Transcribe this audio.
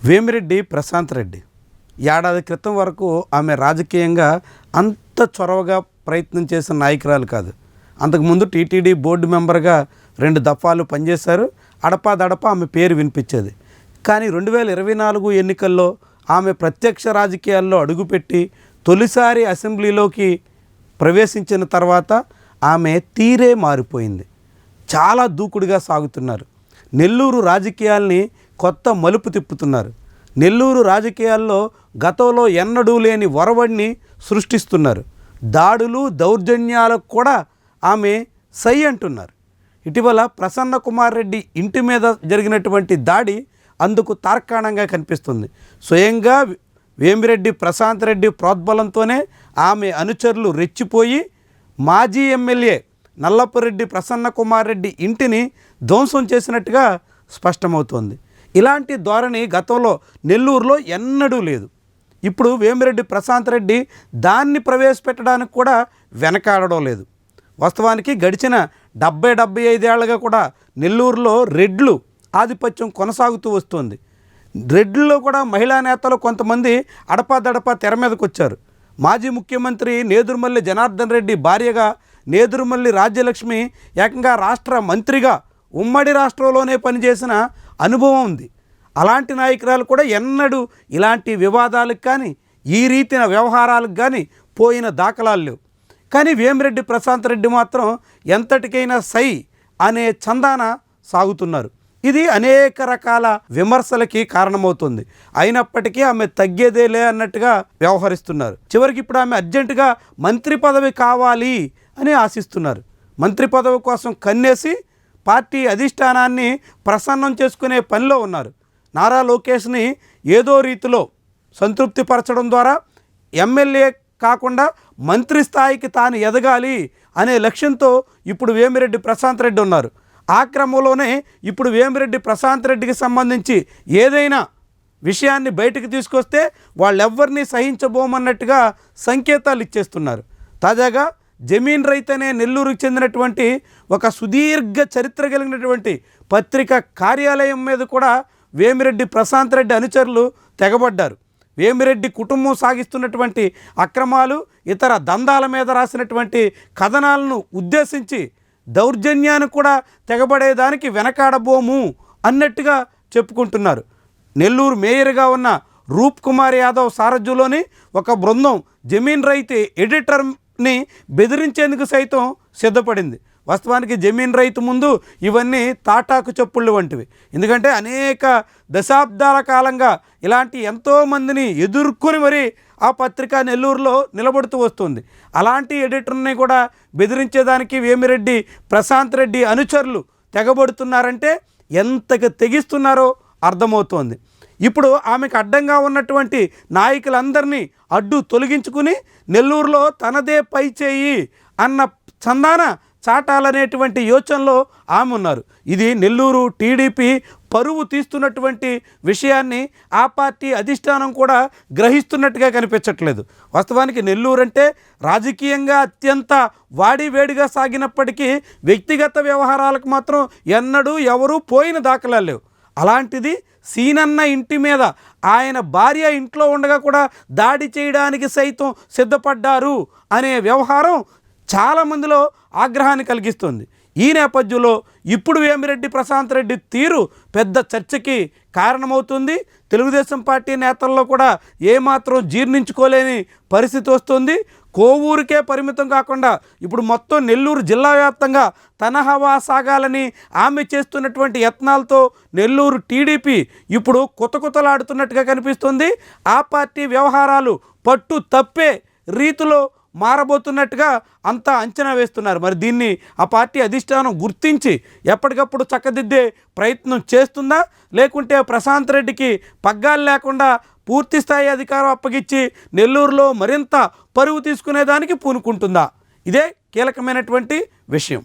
వేమిరెడ్డి ప్రశాంత్ రెడ్డి ఏడాది క్రితం వరకు ఆమె రాజకీయంగా అంత చొరవగా ప్రయత్నం చేసిన నాయకురాలు కాదు. అంతకుముందు టీటీడీ బోర్డు మెంబర్గా 2 దఫాలు పనిచేశారు. అడపాదడప ఆమె పేరు వినిపించేది. కానీ 2024 ఎన్నికల్లో ఆమె ప్రత్యక్ష రాజకీయాల్లో అడుగుపెట్టి తొలిసారి అసెంబ్లీలోకి ప్రవేశించిన తర్వాత ఆమె తీరే మారిపోయింది. చాలా దూకుడుగా సాగుతున్నారు. నెల్లూరు రాజకీయాల్ని కొత్త మలుపు తిప్పుతున్నారు. నెల్లూరు రాజకీయాల్లో గతంలో ఎన్నడూ లేని ఒరవడిని సృష్టిస్తున్నారు. దాడులు దౌర్జన్యాలకు కూడా ఆమె సై అంటున్నారు. ఇటీవల ప్రసన్న కుమార్ రెడ్డి ఇంటి మీద జరిగినటువంటి దాడి అందుకు తార్కాణంగా కనిపిస్తుంది. స్వయంగా వేమిరెడ్డి ప్రశాంత్ రెడ్డి ప్రోద్బలంతోనే ఆమె అనుచరులు రెచ్చిపోయి మాజీ ఎమ్మెల్యే నల్లపురెడ్డి ప్రసన్న కుమార్ రెడ్డి ఇంటిని ధ్వంసం చేసినట్టుగా స్పష్టమవుతోంది. ఇలాంటి ధోరణి గతంలో నెల్లూరులో ఎన్నడూ లేదు. ఇప్పుడు వేమిరెడ్డి ప్రశాంత్ రెడ్డి దాన్ని ప్రవేశపెట్టడానికి కూడా వెనకాడడం లేదు. వాస్తవానికి గడిచిన 70-75 ఏళ్లుగా కూడా నెల్లూరులో రెడ్లు ఆధిపత్యం కొనసాగుతూ వస్తుంది. రెడ్లలో కూడా మహిళా నేతలు కొంతమంది అడపాదడపా తెర మీదకు వచ్చారు. మాజీ ముఖ్యమంత్రి నేదురుమల్లి జనార్దన్ రెడ్డి భార్యగా నేదురుమల్లి రాజ్యలక్ష్మి ఏకంగా రాష్ట్ర మంత్రిగా ఉమ్మడి రాష్ట్రంలోనే పనిచేసిన అనుభవం ఉంది. అలాంటి నాయకురాలు కూడా ఎన్నడూ ఇలాంటి వివాదాలకు కానీ ఈ రీతిన వ్యవహారాలకు కానీ పోయిన దాఖలాలు లేవు. కానీ వేమిరెడ్డి ప్రశాంత్ రెడ్డి మాత్రం ఎంతటికైనా సై అనే చందాన సాగుతున్నారు. ఇది అనేక రకాల విమర్శలకి కారణమవుతుంది. అయినప్పటికీ ఆమె తగ్గేదేలే అన్నట్టుగా వ్యవహరిస్తున్నారు. చివరికి ఇప్పుడు ఆమె అర్జెంటుగా మంత్రి పదవి కావాలి అని ఆశిస్తున్నారు. మంత్రి పదవి కోసం కన్నేసి పార్టీ అధిష్టానాన్ని ప్రసన్నం చేసుకునే పనిలో ఉన్నారు. నారా లోకేష్ని ఏదో రీతిలో సంతృప్తిపరచడం ద్వారా ఎమ్మెల్యే కాకుండా మంత్రి స్థాయికి తాను ఎదగాలి అనే లక్ష్యంతో ఇప్పుడు వేమిరెడ్డి ప్రశాంత్ రెడ్డి ఉన్నారు. ఆ క్రమంలోనే ఇప్పుడు వేమిరెడ్డి ప్రశాంత్ రెడ్డికి సంబంధించి ఏదైనా విషయాన్ని బయటకు తీసుకొస్తే వాళ్ళెవ్వరినీ సహించబోమన్నట్టుగా సంకేతాలు ఇచ్చేస్తున్నారు. తాజాగా జమీన్ రైతు అనే నెల్లూరుకు చెందినటువంటి ఒక సుదీర్ఘ చరిత్ర కలిగినటువంటి పత్రిక కార్యాలయం మీద కూడా వేమిరెడ్డి ప్రశాంత్ రెడ్డి అనుచరులు తెగబడ్డారు. వేమిరెడ్డి కుటుంబం సాగిస్తున్నటువంటి అక్రమాలు, ఇతర దందాల మీద రాసినటువంటి కథనాలను ఉద్దేశించి దౌర్జన్యాన్ని కూడా తెగబడేదానికి వెనకాడబోము అన్నట్టుగా చెప్పుకుంటున్నారు. నెల్లూరు మేయర్గా ఉన్న రూప్ కుమార్ యాదవ్ సారథ్యంలోని ఒక బృందం జమీన్ రైతు ఎడిటర్ని బెదిరించేందుకు సైతం సిద్ధపడింది. వాస్తవానికి జమీన్ రైతు ముందు ఇవన్నీ తాటాకు చప్పుళ్ళు వంటివి. ఎందుకంటే అనేక దశాబ్దాల కాలంగా ఇలాంటి ఎంతోమందిని ఎదుర్కొని మరి ఆ పత్రిక నెల్లూరులో నిలబడుతూ వస్తుంది. అలాంటి ఎడిటర్ని కూడా బెదిరించేదానికి వేమిరెడ్డి ప్రశాంత్ రెడ్డి అనుచరులు తెగబడుతున్నారంటే ఎంతగా తెగిస్తున్నారో అర్థమవుతోంది. ఇప్పుడు ఆమెకు అడ్డంగా ఉన్నటువంటి నాయకులందరినీ అడ్డు తొలగించుకుని నెల్లూరులో తనదే పై చేయి అన్న చందాన చాటాలనేటువంటి యోచనలో ఆమె ఉన్నారు. ఇది నెల్లూరు టీడీపీ పరువు తీస్తున్నటువంటి విషయాన్ని ఆ పార్టీ అధిష్టానం కూడా గ్రహిస్తున్నట్టుగా కనిపించట్లేదు. వాస్తవానికి నెల్లూరు అంటే రాజకీయంగా అత్యంత వాడివేడిగా సాగినప్పటికీ వ్యక్తిగత వ్యవహారాలకు మాత్రం ఎన్నడూ ఎవరూ పోయిన దాఖలాలు లేవు. అలాంటిది సీనన్న ఇంటి మీద ఆయన భార్య ఇంట్లో ఉండగా కూడా దాడి చేయడానికి సైతం సిద్ధపడ్డారు అనే వ్యవహారం చాలామందిలో ఆగ్రహాన్ని కలిగిస్తుంది. ఈ నేపథ్యంలో ఇప్పుడు వేమిరెడ్డి ప్రశాంత్ రెడ్డి తీరు పెద్ద చర్చకి కారణమవుతుంది. తెలుగుదేశం పార్టీ నేతల్లో కూడా ఏమాత్రం జీర్ణించుకోలేని పరిస్థితి వస్తుంది. కోవూరుకే పరిమితం కాకుండా ఇప్పుడు మొత్తం నెల్లూరు జిల్లా వ్యాప్తంగా తన హవా సాగాలని ఆమె చేస్తున్నటువంటి యత్నాలతో నెల్లూరు టీడీపీ ఇప్పుడు కుతకుతలాడుతున్నట్టుగా కనిపిస్తుంది. ఆ పార్టీ వ్యవహారాలు పట్టు తప్పే రీతిలో మారబోతున్నట్టుగా అంతా అంచనా వేస్తున్నారు. మరి దీన్ని ఆ పార్టీ అధిష్టానం గుర్తించి ఎప్పటికప్పుడు చక్కదిద్దే ప్రయత్నం చేస్తుందా, లేకుంటే ప్రశాంత్ రెడ్డికి పగ్గాలు లేకుండా పూర్తి స్థాయి అధికారం అప్పగించి నెల్లూరులో మరింత పరువు తీసుకునేదానికి పూనుకుంటుందా? ఇదే కీలకమైనటువంటి విషయం.